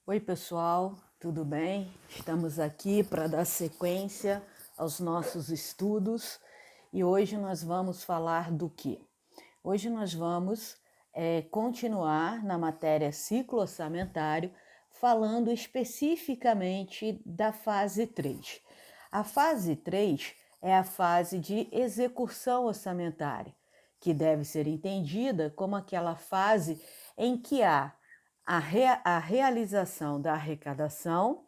Oi, pessoal, tudo bem? Estamos aqui para dar sequência aos nossos estudos e hoje nós vamos falar do quê? Hoje nós vamos continuar na matéria ciclo orçamentário, falando especificamente da fase 3. A fase 3 é a fase de execução orçamentária, que deve ser entendida como aquela fase em que há a realização da arrecadação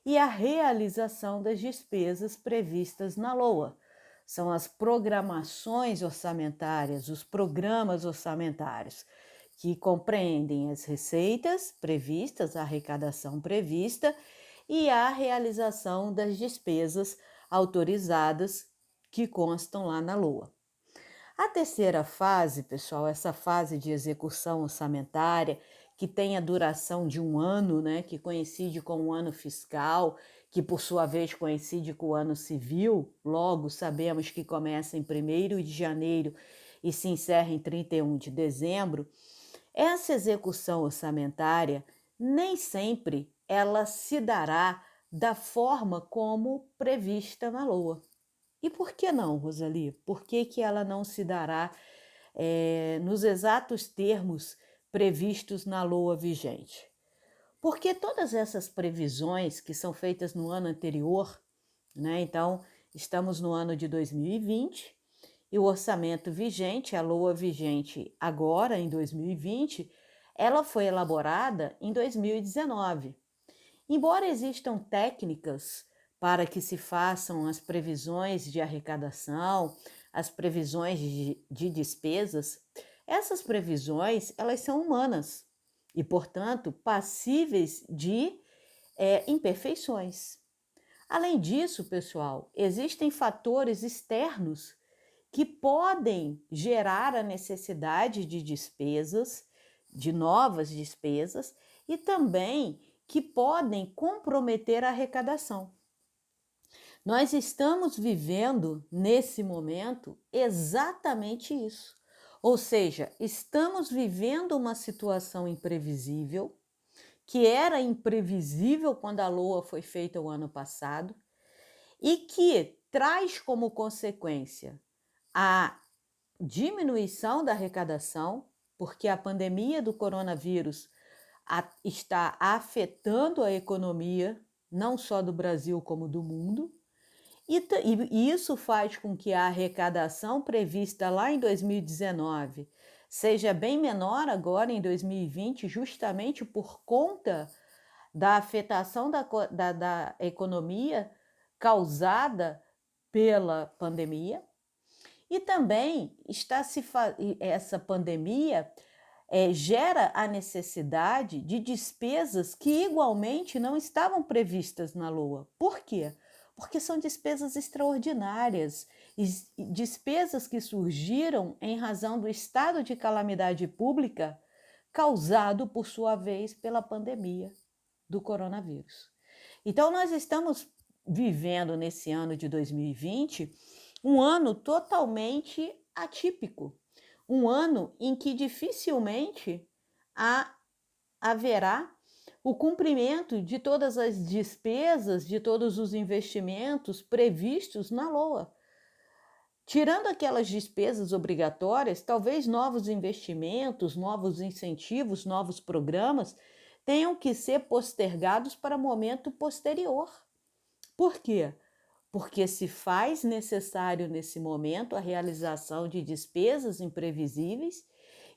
e a realização das despesas previstas na LOA. São as programações orçamentárias, os programas orçamentários, que compreendem as receitas previstas, a arrecadação prevista e a realização das despesas autorizadas que constam lá na LOA. A terceira fase, pessoal, essa fase de execução orçamentária, que tem a duração de um ano, né, que coincide com o ano fiscal, que por sua vez coincide com o ano civil, logo sabemos que começa em 1º de janeiro e se encerra em 31 de dezembro, essa execução orçamentária nem sempre ela se dará da forma como prevista na LOA. E por que não, Rosali? Por que ela não se dará nos exatos termos previstos na LOA vigente? Porque todas essas previsões que são feitas no ano anterior, né? Então, estamos no ano de 2020 e o orçamento vigente, a LOA vigente agora em 2020, ela foi elaborada em 2019. Embora existam técnicas para que se façam as previsões de arrecadação, as previsões de despesas, essas previsões elas são humanas e, portanto, passíveis de imperfeições. Além disso, pessoal, existem fatores externos que podem gerar a necessidade de despesas, de novas despesas, e também que podem comprometer a arrecadação. Nós estamos vivendo, nesse momento, exatamente isso. Ou seja, estamos vivendo uma situação imprevisível, que era imprevisível quando a LOA foi feita o ano passado, e que traz como consequência a diminuição da arrecadação, porque a pandemia do coronavírus está afetando a economia, não só do Brasil, como do mundo, e isso faz com que a arrecadação prevista lá em 2019 seja bem menor agora em 2020, justamente por conta da afetação da economia causada pela pandemia. E também essa pandemia gera a necessidade de despesas que igualmente não estavam previstas na LOA. Por quê? Porque são despesas extraordinárias, despesas que surgiram em razão do estado de calamidade pública causado, por sua vez, pela pandemia do coronavírus. Então, nós estamos vivendo nesse ano de 2020 um ano totalmente atípico, um ano em que dificilmente haverá o cumprimento de todas as despesas, de todos os investimentos previstos na LOA. Tirando aquelas despesas obrigatórias, talvez novos investimentos, novos incentivos, novos programas tenham que ser postergados para momento posterior. Por quê? Porque se faz necessário nesse momento a realização de despesas imprevisíveis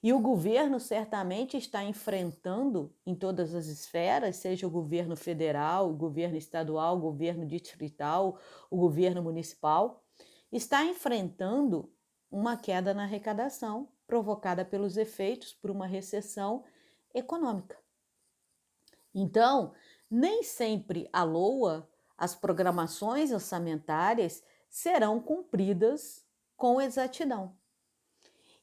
e o governo certamente está enfrentando em todas as esferas, seja o governo federal, o governo estadual, o governo distrital, o governo municipal, está enfrentando uma queda na arrecadação provocada pelos efeitos por uma recessão econômica. Então, nem sempre a LOA, as programações orçamentárias, serão cumpridas com exatidão.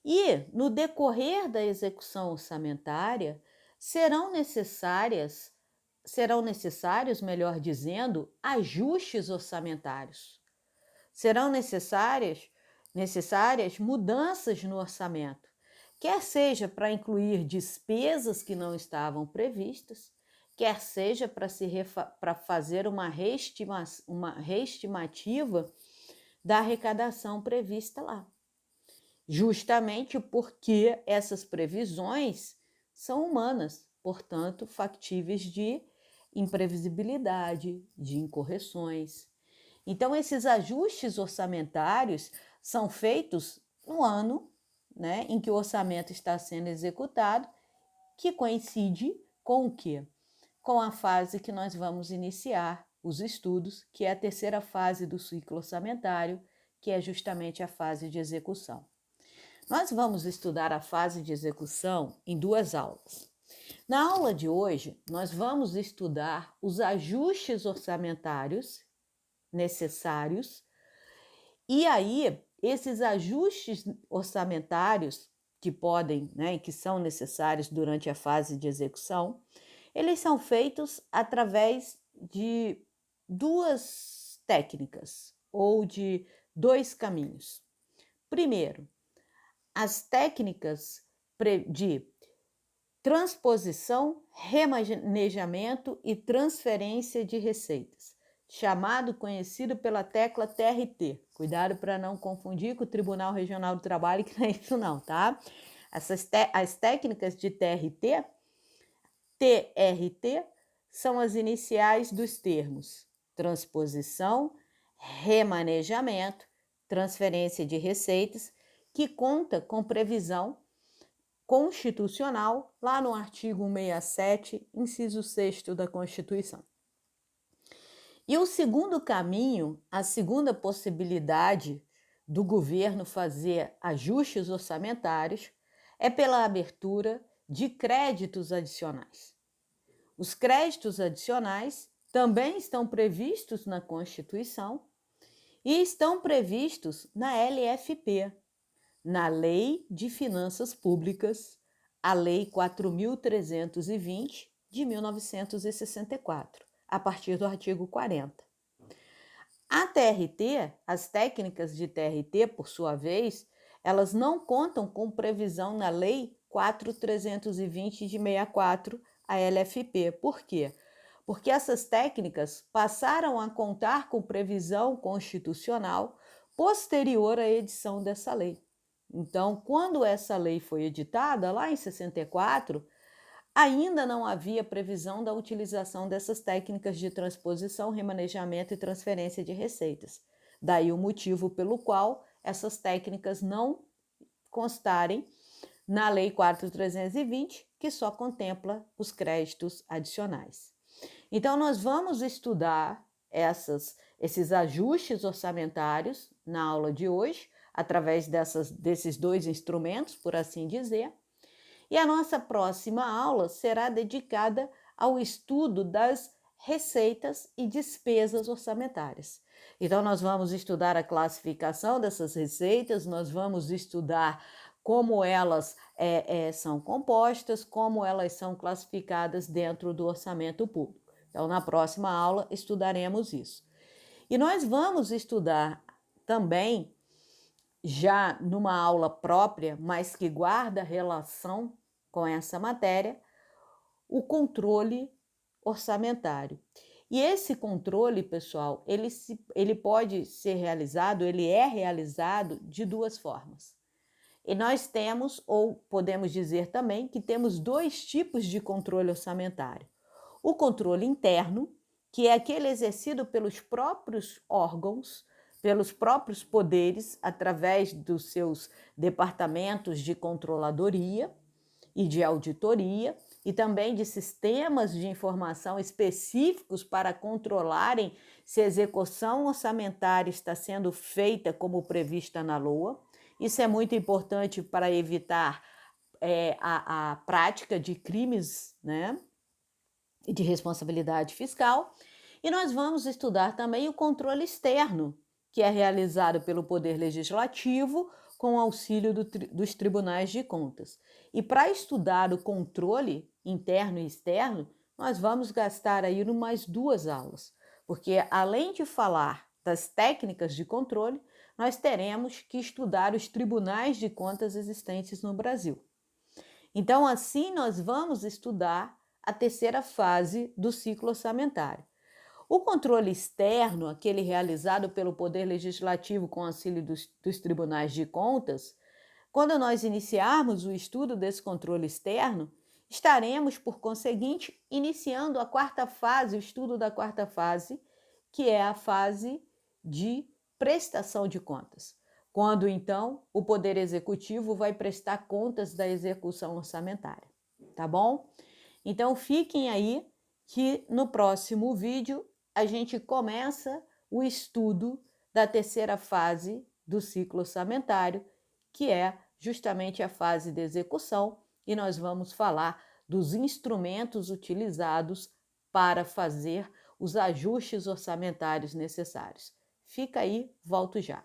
E, no decorrer da execução orçamentária, serão necessários, melhor dizendo, ajustes orçamentários. Serão necessárias mudanças no orçamento, quer seja para incluir despesas que não estavam previstas, quer seja para fazer uma reestimativa da arrecadação prevista lá. Justamente porque essas previsões são humanas, portanto, factíveis de imprevisibilidade, de incorreções. Então, esses ajustes orçamentários são feitos no ano, né, em que o orçamento está sendo executado, que coincide com o quê? Com a fase que nós vamos iniciar os estudos, que é a terceira fase do ciclo orçamentário, que é justamente a fase de execução. Nós vamos estudar a fase de execução em 2 aulas. Na aula de hoje, nós vamos estudar os ajustes orçamentários necessários, e aí esses ajustes orçamentários que podem, né, que são necessários durante a fase de execução, eles são feitos através de 2 técnicas ou de 2 caminhos. Primeiro, as técnicas de transposição, remanejamento e transferência de receitas, conhecido pela tecla TRT. Cuidado para não confundir com o Tribunal Regional do Trabalho, que não é isso não, tá? As técnicas de TRT são as iniciais dos termos transposição, remanejamento, transferência de receitas, que conta com previsão constitucional lá no artigo 167, inciso 6º da Constituição. E o segundo caminho, a segunda possibilidade do governo fazer ajustes orçamentários é pela abertura de créditos adicionais. Os créditos adicionais também estão previstos na Constituição e estão previstos na LFP, na Lei de Finanças Públicas, a Lei 4.320 de 1964, a partir do artigo 40. A TRT, as técnicas de TRT, por sua vez, elas não contam com previsão na Lei 4.320 de 64, a LFP. Por quê? Porque essas técnicas passaram a contar com previsão constitucional posterior à edição dessa lei. Então, quando essa lei foi editada, lá em 64, ainda não havia previsão da utilização dessas técnicas de transposição, remanejamento e transferência de receitas. Daí o motivo pelo qual essas técnicas não constarem na Lei 4.320, que só contempla os créditos adicionais. Então, nós vamos estudar esses ajustes orçamentários na aula de hoje, através desses 2 instrumentos, por assim dizer. E a nossa próxima aula será dedicada ao estudo das receitas e despesas orçamentárias. Então, nós vamos estudar a classificação dessas receitas, nós vamos estudar como elas são compostas, como elas são classificadas dentro do orçamento público. Então, na próxima aula, estudaremos isso. E nós vamos estudar também, já numa aula própria, mas que guarda relação com essa matéria, o controle orçamentário. E esse controle, pessoal, ele pode ser realizado, ele é realizado de 2 formas. E nós temos, ou podemos dizer também, que temos 2 tipos de controle orçamentário. O controle interno, que é aquele exercido pelos próprios órgãos, pelos próprios poderes, através dos seus departamentos de controladoria e de auditoria, e também de sistemas de informação específicos para controlarem se a execução orçamentária está sendo feita como prevista na LOA. Isso é muito importante para evitar a prática de crimes, né, de responsabilidade fiscal. E nós vamos estudar também o controle externo, que é realizado pelo Poder Legislativo com auxílio dos tribunais de contas. E para estudar o controle interno e externo, nós vamos gastar aí mais 2 aulas, porque além de falar das técnicas de controle, nós teremos que estudar os tribunais de contas existentes no Brasil. Então, assim, nós vamos estudar a terceira fase do ciclo orçamentário. O controle externo, aquele realizado pelo Poder Legislativo com auxílio dos tribunais de contas, quando nós iniciarmos o estudo desse controle externo, estaremos, por conseguinte, iniciando a quarta fase, o estudo da quarta fase, que é a fase de prestação de contas. Quando, então, o Poder Executivo vai prestar contas da execução orçamentária, tá bom? Então, fiquem aí que no próximo vídeo a gente começa o estudo da terceira fase do ciclo orçamentário, que é justamente a fase de execução, e nós vamos falar dos instrumentos utilizados para fazer os ajustes orçamentários necessários. Fica aí, volto já.